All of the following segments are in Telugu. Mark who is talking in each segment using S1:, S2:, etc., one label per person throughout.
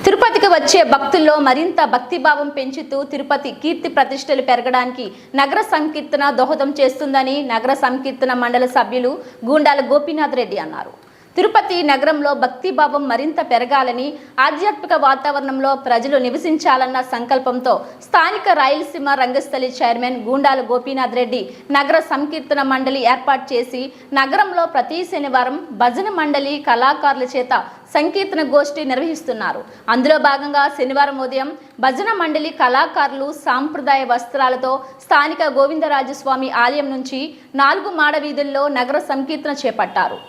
S1: తిరుపతికి వచ్చే భక్తుల్లో మరింత భక్తిభావం పెంచుతూ తిరుపతి కీర్తి ప్రతిష్టలు పెరగడానికి నగర సంకీర్తన దోహదం చేస్తుందని నగర సంకీర్తన మండలి సభ్యులు గూండాల గోపీనాథ్ రెడ్డి అన్నారు. తిరుపతి నగరంలో భక్తిభావం మరింత పెరగాలని, ఆధ్యాత్మిక వాతావరణంలో ప్రజలు నివసించాలన్న సంకల్పంతో స్థానిక రాయలసీమ రంగస్థలి చైర్మన్ గూండాల గోపీనాథ్ రెడ్డి నగర సంకీర్తన మండలి ఏర్పాటు చేసి నగరంలో ప్రతి శనివారం భజన మండలి కళాకారుల చేత సంకీర్తన గోష్ఠి నిర్వహిస్తున్నారు. అందులో భాగంగా శనివారం ఉదయం భజన మండలి కళాకారులు సాంప్రదాయ వస్త్రాలతో స్థానిక గోవిందరాజస్వామి ఆలయం నుంచి 4 మాడ వీధుల్లో నగర సంకీర్తన చేపట్టారు.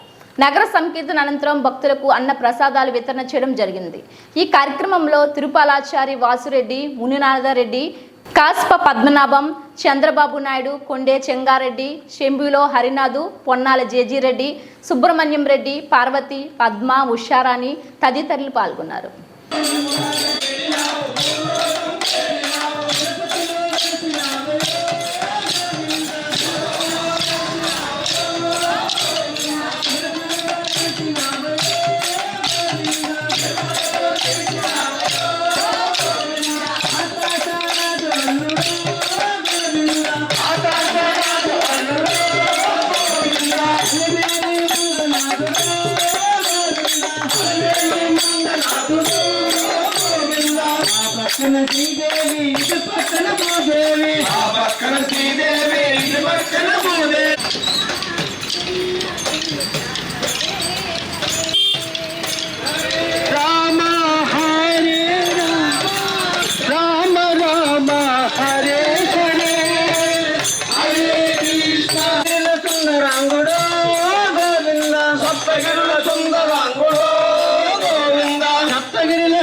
S1: నగర సంకీర్తన అనంతరం భక్తులకు అన్న ప్రసాదాలు వితరణ చేయడం జరిగింది. ఈ కార్యక్రమంలో తిరుపాలాచారి వాసురెడ్డి, మునినాథరెడ్డి, కాస్ప పద్మనాభం, చంద్రబాబు నాయుడు, కొండే చెంగారెడ్డి, శంభులో హరినాథు, పొన్నాల జేజీరెడ్డి, సుబ్రహ్మణ్యం రెడ్డి, పార్వతి, పద్మ, ఉషారాణి తదితరులు పాల్గొన్నారు.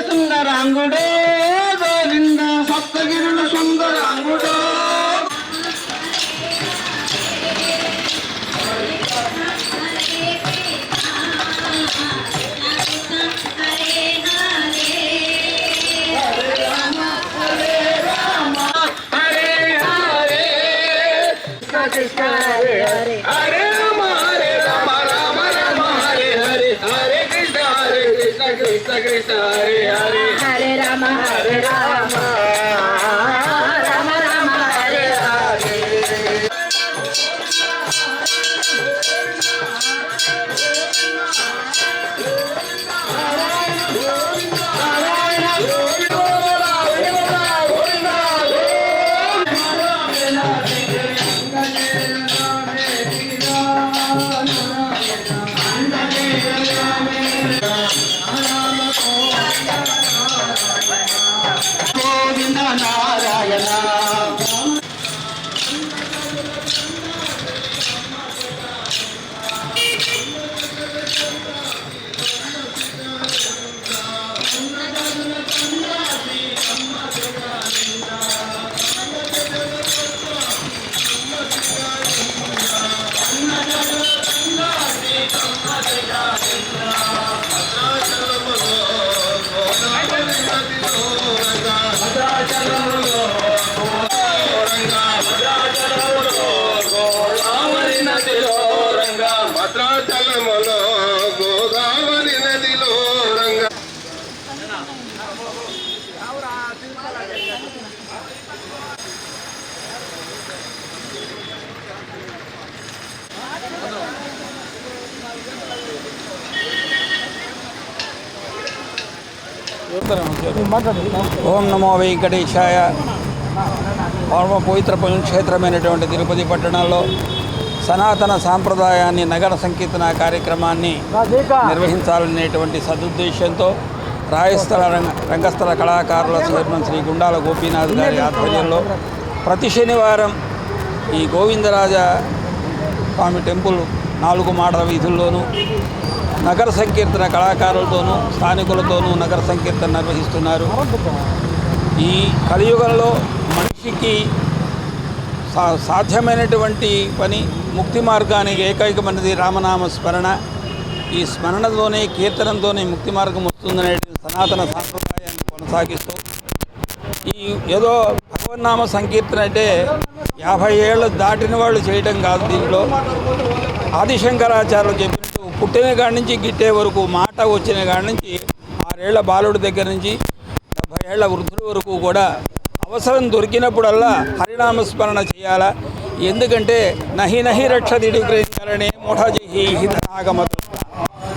S2: సుందరాంగుడే గోవింద సప్తగిరుల సుందరాంగుడే కృష్ణ హరే హరే హరే రామ రామ రామ హరే హరే హరే కృష్ణ కృష్ణ కృష్ణ హరే హరే హరే రామ రామ రామ హరే హరే. నారాయణ భద్రాచలములో గోదావరి నదిలో రంగ
S3: ఓం నమో వెంకటేశాయ. పరమ పవిత్ర పుణ్యక్షేత్రమైనటువంటి తిరుపతి పట్టణంలో సనాతన సాంప్రదాయాన్ని నగర సంకీర్తన కార్యక్రమాన్ని నిర్వహించాలనేటువంటి సదుద్దేశంతో రాయస్థల రంగస్థల కళాకారుల చైర్మన్ శ్రీ గుండాల గోపీనాథ్ గారి ఆధ్వర్యంలో ప్రతి శనివారం ఈ గోవిందరాజ స్వామి టెంపుల్ 4 మాడల వీధుల్లోనూ నగర సంకీర్తన కళాకారులతోనూ స్థానికులతోనూ నగర సంకీర్తన నిర్వహిస్తున్నారు. ఈ కలియుగంలో మనిషికి సాధ్యమైనటువంటి పని ముక్తి మార్గానికి ఏకైకమైనది రామనామ స్మరణ. ఈ స్మరణతోనే కీర్తనంతోనే ముక్తి మార్గం వస్తుందనే సనాతన సాంప్రదాయాన్ని కొనసాగిస్తూ ఈ ఏదో భగవన్నామ సంకీర్తన అంటే 50 ఏళ్ళు దాటిన వాళ్ళు చేయడం కాదు. దీంట్లో ఆదిశంకరాచార్యులు చెప్పినట్టు పుట్టిన కాడి నుంచి గిట్టే వరకు మాట వచ్చిన కాడి నుంచి 6 6 ఏళ్ల బాలుడి దగ్గర నుంచి 70 ఏళ్ల వృద్ధుల వరకు కూడా అవసరం దొరికినప్పుడల్లా హరినామస్మరణ చేయాలా. ఎందుకంటే నహి నహి రక్షదిడి గ్రహించాలనే మూఢజహి హితనాగమ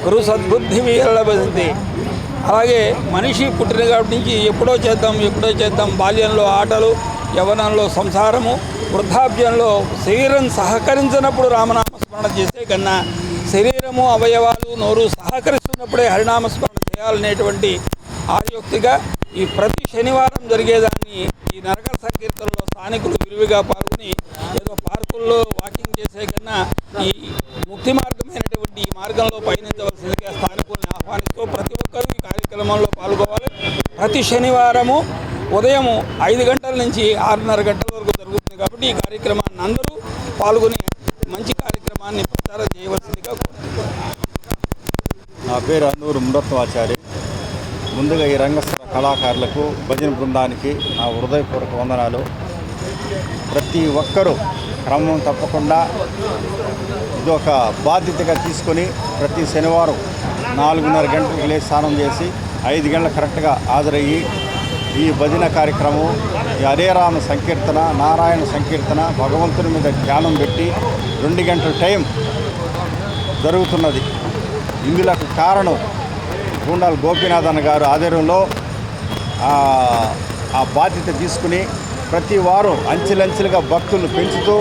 S3: గురు సద్బుద్ధి వీళ్ళబడింది. అలాగే మనిషి పుట్టినప్పటి నుంచి ఎప్పుడో చేద్దాం బాల్యంలో ఆటలు, యవ్వనంలో సంసారము, వృద్ధాప్యంలో శరీరం సహకరించినప్పుడు రామనామస్మరణ చేసే కన్నా శరీరము, అవయవాలు, నోరు సహకరిస్తున్నప్పుడే హరినామస్మరణ చేయాలనేటువంటి ఆయోక్తిగా ఈ ప్రతి శనివారం జరిగేదాన్ని ఈ నగర సంకీర్తనలో స్థానికులు విరివిగా పాల్గొని ఏదో పార్కుల్లో వాకింగ్ చేసే కన్నా ఈ ముక్తి మార్గమైనటువంటి ఈ మార్గంలో పయనించవలసిందిగా స్థానికుల్ని ఆహ్వానిస్తూ ప్రతి ఒక్కరూ ఈ కార్యక్రమంలో పాల్గొవాలి. ప్రతి శనివారము ఉదయం 5 గంటల నుంచి 6:30 గంటల వరకు జరుగుతుంది కాబట్టి ఈ కార్యక్రమాన్ని అందరూ పాల్గొని మంచి కార్యక్రమాన్ని ప్రచారం చేయవలసిందిగా కోరుతున్నాను.
S4: నా పేరు అన్నూరు మునరత్నాచారి. ముందుగా ఈ రంగస్థల కళాకారులకు, భజన బృందానికి నా హృదయపూర్వక వందనాలు. ప్రతి ఒక్కరూ క్రమం తప్పకుండా ఇదొక బాధ్యతగా తీసుకొని ప్రతి శనివారం 4:30 గంటలకు లేచి స్నానం చేసి 5 గంటల కరెక్ట్గా హాజరయ్యి ఈ భజన కార్యక్రమం, ఈ హరే రామ సంకీర్తన, నారాయణ సంకీర్తన, భగవంతుని మీద ధ్యానం పెట్టి 2 గంటల టైం జరుగుతున్నది. ఇందులో కారణం గూండాల గోపీనాథన్ గారు ఆధ్వర్యంలో ఆ బాధ్యత తీసుకుని ప్రతి వారం అంచెలంచెలుగా భక్తులను పెంచుతూ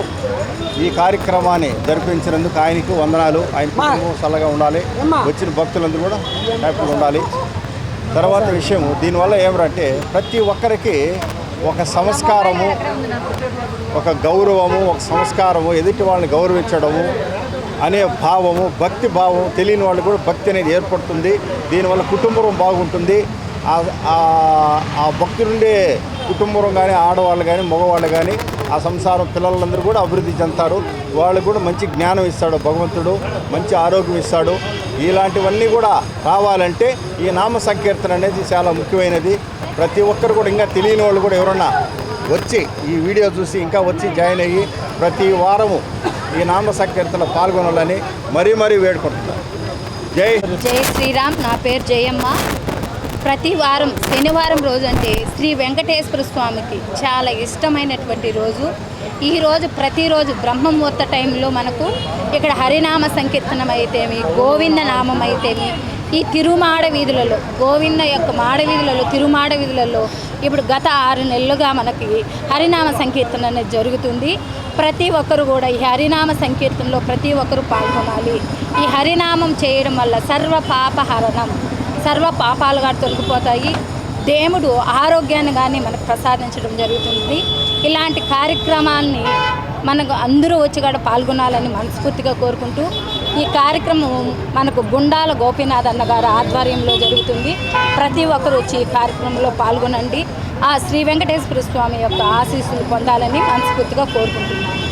S4: ఈ కార్యక్రమాన్ని జరిపించినందుకు ఆయనకు వందనాలు. ఆయన కుటుంబం చల్లగా ఉండాలి, వచ్చిన భక్తులందరూ కూడా హ్యాపీగా ఉండాలి. తర్వాత విషయం దీనివల్ల ఏమిటంటే ప్రతి ఒక్కరికి ఒక సంస్కారము, ఒక గౌరవము, ఒక సంస్కారము, ఎదుటి వాళ్ళని గౌరవించడము అనే భావము, భక్తి భావం తెలియని వాళ్ళు కూడా భక్తి అనేది ఏర్పడుతుంది. దీనివల్ల కుటుంబం బాగుంటుంది. ఆ భక్తి నుండే కుటుంబం కానీ, ఆడవాళ్ళు కానీ, మగవాళ్ళు కానీ, ఆ సంసారం పిల్లలందరూ కూడా అభివృద్ధి చెందుతారు. వాళ్ళకు కూడా మంచి జ్ఞానం ఇస్తాడు భగవంతుడు, మంచి ఆరోగ్యం ఇస్తాడు. ఇలాంటివన్నీ కూడా రావాలంటే ఈ నామ సంకీర్తన అనేది చాలా ముఖ్యమైనది. ప్రతి ఒక్కరు కూడా ఇంకా తెలియని వాళ్ళు కూడా ఎవరన్నా వచ్చి ఈ వీడియో చూసి ఇంకా వచ్చి జాయిన్ అయ్యి ప్రతి వారము ఈ నామ సంకీర్తనలో పాల్గొనాలని మరీ వేడుకుంటున్నాను. జై
S5: శ్రీరామ్. నా పేరు జయమ్మ. ప్రతి వారం శనివారం రోజు అంటే శ్రీ వెంకటేశ్వర స్వామికి చాలా ఇష్టమైనటువంటి రోజు. ఈరోజు ప్రతిరోజు బ్రహ్మముహూర్త టైంలో మనకు ఇక్కడ హరినామ సంకీర్తనం అయితేమి, గోవింద నామం అయితేమి, ఈ తిరుమాడ వీధులలో, గోవింద యొక్క మాడ వీధులలో, తిరుమాడ వీధులలో ఇప్పుడు గత 6 నెలలుగా మనకి హరినామ సంకీర్తన అనేది జరుగుతుంది. ప్రతి ఒక్కరు కూడా ఈ హరినామ సంకీర్తనలో ప్రతి ఒక్కరు పాల్గొనాలి. ఈ హరినామం చేయడం వల్ల సర్వ పాపాలు కూడా తొలగిపోతాయి. దేవుడు ఆరోగ్యాన్ని కానీ మనకు ప్రసాదించడం జరుగుతుంది. ఇలాంటి కార్యక్రమాన్ని మనకు అందరూ వచ్చి కూడా పాల్గొనాలని మనస్ఫూర్తిగా కోరుకుంటూ ఈ కార్యక్రమం మనకు గుండాల గోపీనాథ్ అన్న గారి ఆధ్వర్యంలో జరుగుతుంది. ప్రతి ఒక్కరు వచ్చి ఈ కార్యక్రమంలో పాల్గొనండి. ఆ శ్రీ వెంకటేశ్వర స్వామి యొక్క ఆశీస్సులు పొందాలని మనస్ఫూర్తిగా కోరుకుంటున్నాను.